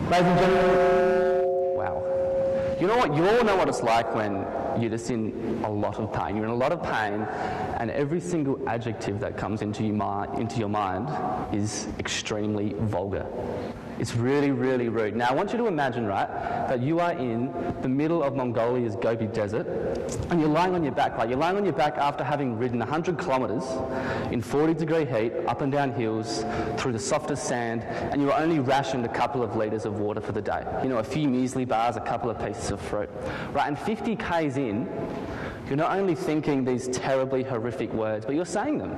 Ladies and gentlemen, wow. You know what? You all know what it's like when you're just in a lot of pain. You're in a lot of pain, and every single adjective that comes into your mind is extremely vulgar. It's really, really rude. Now, I want you to imagine, right, that you are in the middle of Mongolia's Gobi desert, and you're lying on your back, right? You're lying on your back after having ridden 100 kilometres in 40-degree heat, up and down hills, through the softest sand, and you were only rationed a couple of litres of water for the day. You know, a few muesli bars, a couple of pieces of fruit. Right, and 50 k's in, you're not only thinking these terribly horrific words, but you're saying them.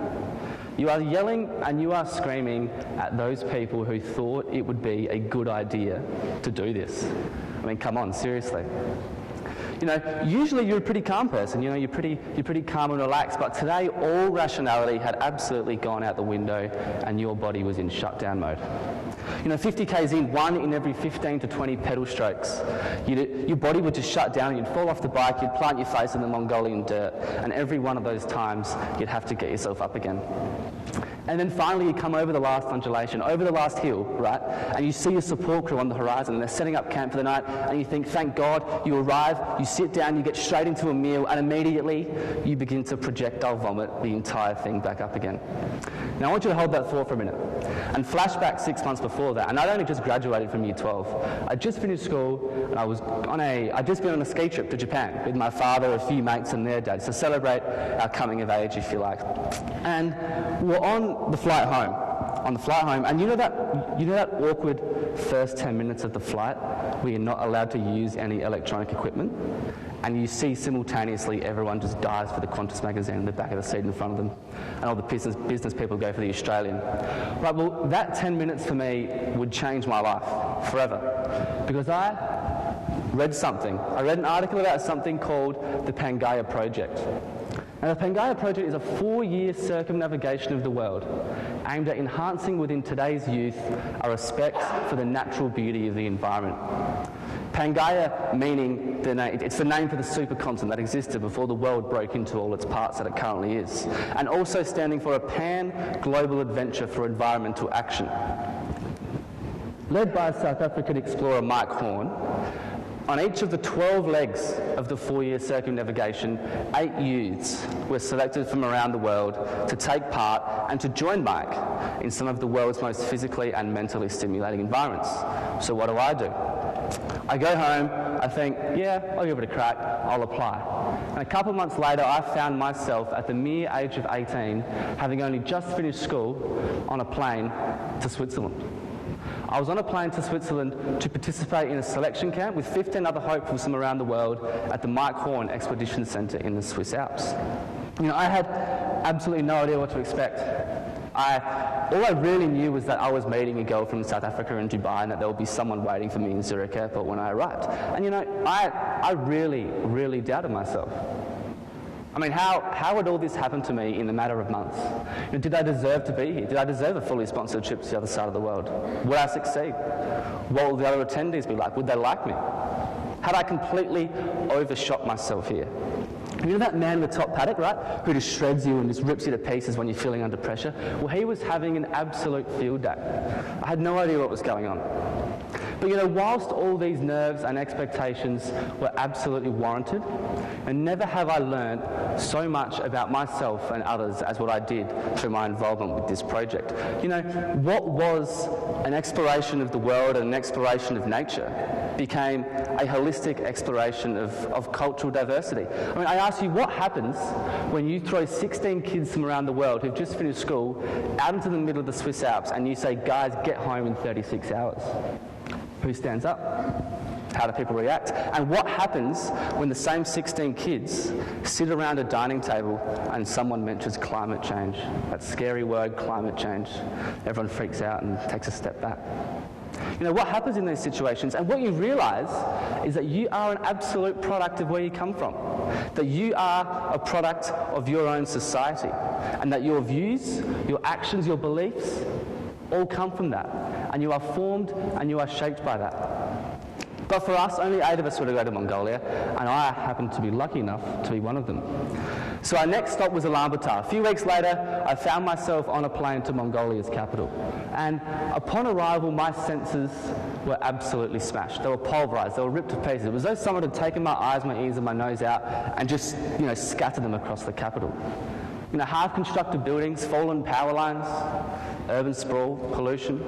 You are yelling and you are screaming at those people who thought it would be a good idea to do this. I mean, come on, seriously. You know, usually you're a pretty calm person, you know, you're pretty calm and relaxed, but today all rationality had absolutely gone out the window and your body was in shutdown mode. You know, 50 k's in, 1 in every 15 to 20 pedal strokes, your body would just shut down, you'd fall off the bike, you'd plant your face in the Mongolian dirt, and every one of those times you'd have to get yourself up again. And then finally you come over the last undulation, over the last hill, right, and you see your support crew on the horizon, and they're setting up camp for the night, and you think, thank God, you arrive, you sit down, you get straight into a meal, and immediately you begin to projectile vomit the entire thing back up again. Now I want you to hold that thought for a minute, and flash back 6 months before that, and I'd only just graduated from year 12. I'd just finished school, and I'd just been on a ski trip to Japan with my father, a few mates, and their dads to celebrate our coming of age, if you like. And we're on the flight home, and you know that awkward first 10 minutes of the flight where you're not allowed to use any electronic equipment, and you see simultaneously everyone just dives for the Qantas magazine in the back of the seat in front of them, and all the business people go for the Australian. Right, well, that 10 minutes for me would change my life forever, because I read an article about something called the Pangaea project. Now, the Pangaea project is a 4-year circumnavigation of the world aimed at enhancing within today's youth a respect for the natural beauty of the environment. Pangaea meaning, it's the name for the supercontinent that existed before the world broke into all its parts that it currently is, and also standing for a pan-global adventure for environmental action. Led by South African explorer Mike Horn, on each of the 12 legs of the 4-year circumnavigation, 8 youths were selected from around the world to take part and to join Mike in some of the world's most physically and mentally stimulating environments. So what do? I go home, I think, yeah, I'll give it a crack, I'll apply. And a couple of months later, I found myself at the mere age of 18, having only just finished school, on a plane to Switzerland. I was on a plane to Switzerland to participate in a selection camp with 15 other hopefuls from around the world at the Mike Horn Expedition Centre in the Swiss Alps. You know, I had absolutely no idea what to expect. All I really knew was that I was meeting a girl from South Africa in Dubai and that there would be someone waiting for me in Zurich airport when I arrived. And you know, I really, really doubted myself. I mean, how would all this happen to me in a matter of months? You know, did I deserve to be here? Did I deserve a fully sponsored trip to the other side of the world? Would I succeed? What would the other attendees be like? Would they like me? Had I completely overshot myself here? You know that man in the top paddock, right, who just shreds you and just rips you to pieces when you're feeling under pressure? Well, he was having an absolute field day. I had no idea what was going on. But you know, whilst all these nerves and expectations were absolutely warranted, and never have I learned so much about myself and others as what I did through my involvement with this project. You know, what was an exploration of the world and an exploration of nature became a holistic exploration of cultural diversity. I mean, I ask you, what happens when you throw 16 kids from around the world who've just finished school out into the middle of the Swiss Alps and you say, guys, get home in 36 hours? Who stands up? How do people react? And what happens when the same 16 kids sit around a dining table and someone mentions climate change? That scary word, climate change. Everyone freaks out and takes a step back. You know, what happens in these situations? And what you realise is that you are an absolute product of where you come from. That you are a product of your own society. And that your views, your actions, your beliefs all come from that. And you are formed and you are shaped by that. But for us, only 8 of us were to go to Mongolia, and I happened to be lucky enough to be one of them. So our next stop was Ulaanbaatar. A few weeks later, I found myself on a plane to Mongolia's capital. And upon arrival, my senses were absolutely smashed. They were pulverized. They were ripped to pieces. It was as though someone had taken my eyes, my ears, and my nose out and just, scattered them across the capital. Half-constructed buildings, fallen power lines, urban sprawl, pollution.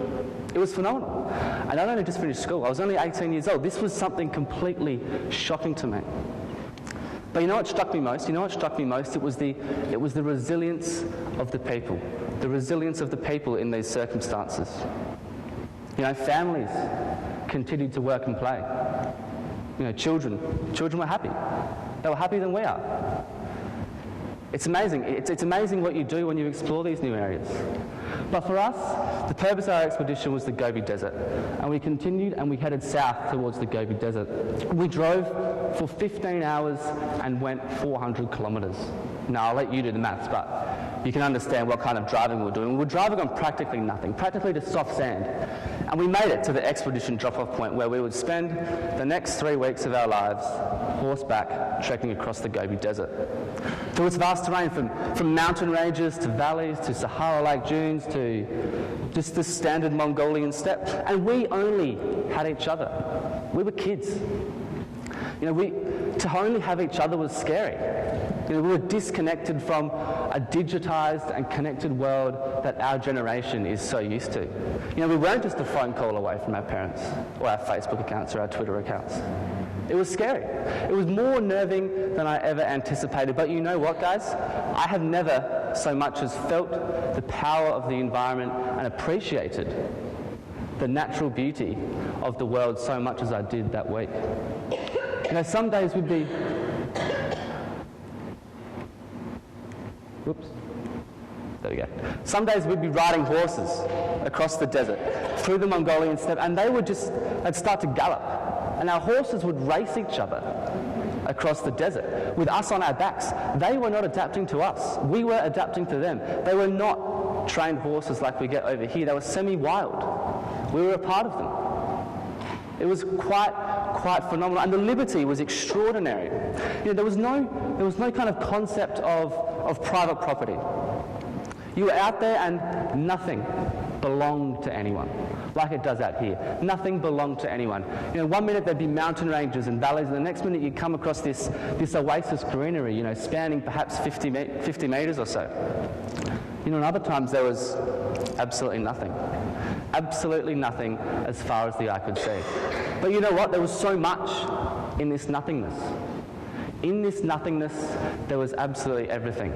It was phenomenal. And I'd only just finished school. I was only 18 years old. This was something completely shocking to me. But you know what struck me most? It was the resilience of the people. The resilience of the people in these circumstances. Families continued to work and play. Children were happy. They were happier than we are. It's amazing. It's amazing what you do when you explore these new areas. But for us, the purpose of our expedition was the Gobi Desert. And we continued and we headed south towards the Gobi Desert. We drove for 15 hours and went 400 kilometres. Now, I'll let you do the maths, but you can understand what kind of driving we were doing. We were driving on practically nothing, practically just soft sand. And we made it to the expedition drop-off point where we would spend the next 3 weeks of our lives horseback trekking across the Gobi Desert. Through its vast terrain, from mountain ranges to valleys to Sahara-like dunes to just the standard Mongolian steppe. And we only had each other. We were kids. To only have each other was scary. We were disconnected from a digitized and connected world that our generation is so used to. We weren't just a phone call away from our parents or our Facebook accounts or our Twitter accounts. It was scary. It was more unnerving than I ever anticipated. But you know what, guys? I have never so much as felt the power of the environment and appreciated the natural beauty of the world so much as I did that week. Some days would be... Whoops. There we go. Some days we'd be riding horses across the desert, through the Mongolian steppe, and they'd start to gallop. And our horses would race each other across the desert with us on our backs. They were not adapting to us. We were adapting to them. They were not trained horses like we get over here. They were semi-wild. We were a part of them. It was quite phenomenal, and the liberty was extraordinary. There was no kind of concept of private property. You were out there and nothing belonged to anyone, like it does out here. Nothing belonged to anyone. 1 minute there'd be mountain ranges and valleys, and the next minute you'd come across this oasis greenery, spanning perhaps 50 metres or so. And other times there was absolutely nothing. Absolutely nothing as far as the eye could see. But you know what? There was so much in this nothingness. In this nothingness, there was absolutely everything.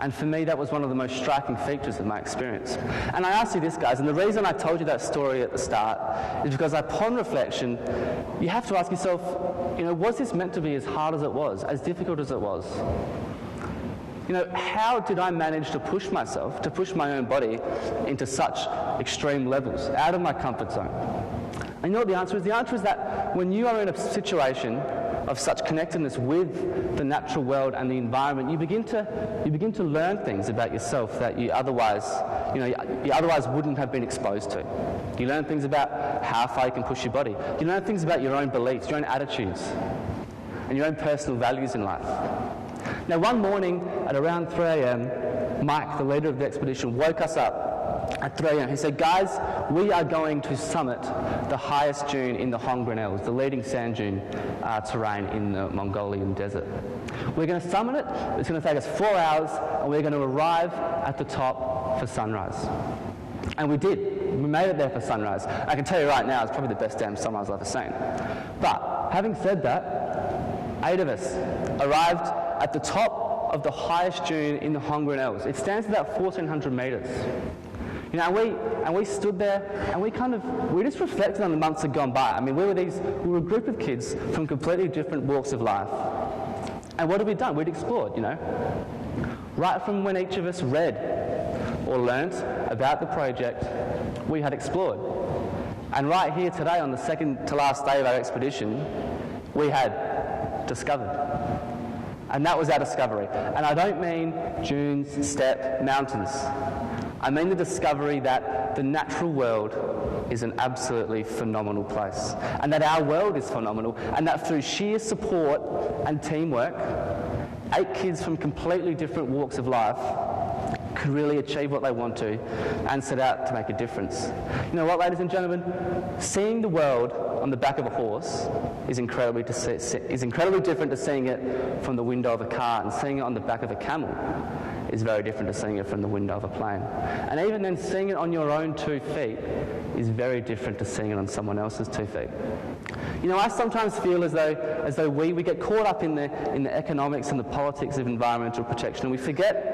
And for me, that was one of the most striking features of my experience. And I ask you this, guys, and the reason I told you that story at the start is because upon reflection, you have to ask yourself, was this meant to be as hard as it was, as difficult as it was? How did I manage to push myself, to push my own body into such extreme levels, out of my comfort zone? And you know what the answer is? The answer is that when you are in a situation of such connectedness with the natural world and the environment, you begin to learn things about yourself that you otherwise wouldn't have been exposed to. You learn things about how far you can push your body. You learn things about your own beliefs, your own attitudes, and your own personal values in life. Now, one morning at around 3 a.m, Mike, the leader of the expedition, woke us up at 3 a.m. He said, "Guys, we are going to summit the highest dune in the Hongrenels, the leading sand dune terrain in the Mongolian desert. We're going to summit it. It's going to take us 4 hours, and we're going to arrive at the top for sunrise." And we did. We made it there for sunrise. I can tell you right now, it's probably the best damn sunrise I've ever seen. But having said that, 8 of us arrived at the top of the highest dune in the Hongrenels. It stands about 1,400 metres. And we stood there and we just reflected on the months that had gone by. I mean, we were a group of kids from completely different walks of life. And what had we done? We'd explored, Right from when each of us read or learnt about the project, we had explored. And right here today, on the second to last day of our expedition, we had discovered. And that was our discovery. And I don't mean dunes, steppe, mountains. I mean the discovery that the natural world is an absolutely phenomenal place, and that our world is phenomenal, and that through sheer support and teamwork, 8 kids from completely different walks of life could really achieve what they want to and set out to make a difference. You know what, ladies and gentlemen? Seeing the world on the back of a horse is incredibly different to seeing it from the window of a car, and seeing it on the back of a camel is very different to seeing it from the window of a plane. And even then, seeing it on your own 2 feet is very different to seeing it on someone else's 2 feet. You know, I sometimes feel as though we get caught up in the economics and the politics of environmental protection, and we forget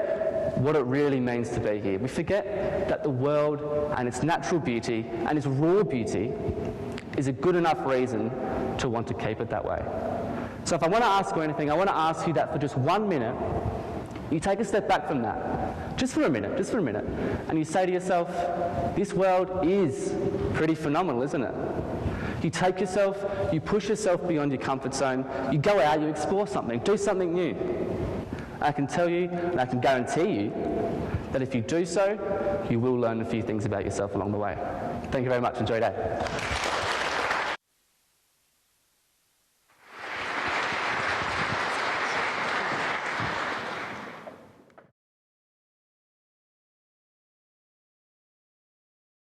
what it really means to be here. We forget that the world and its natural beauty and its raw beauty is a good enough reason to want to keep it that way. So if I want to ask you anything, I want to ask you that for just 1 minute, you take a step back from that, just for a minute, and you say to yourself, this world is pretty phenomenal, isn't it? You take yourself, you push yourself beyond your comfort zone, you go out, you explore something, do something new. I can tell you, and I can guarantee you, that if you do so, you will learn a few things about yourself along the way. Thank you very much. Enjoy your day.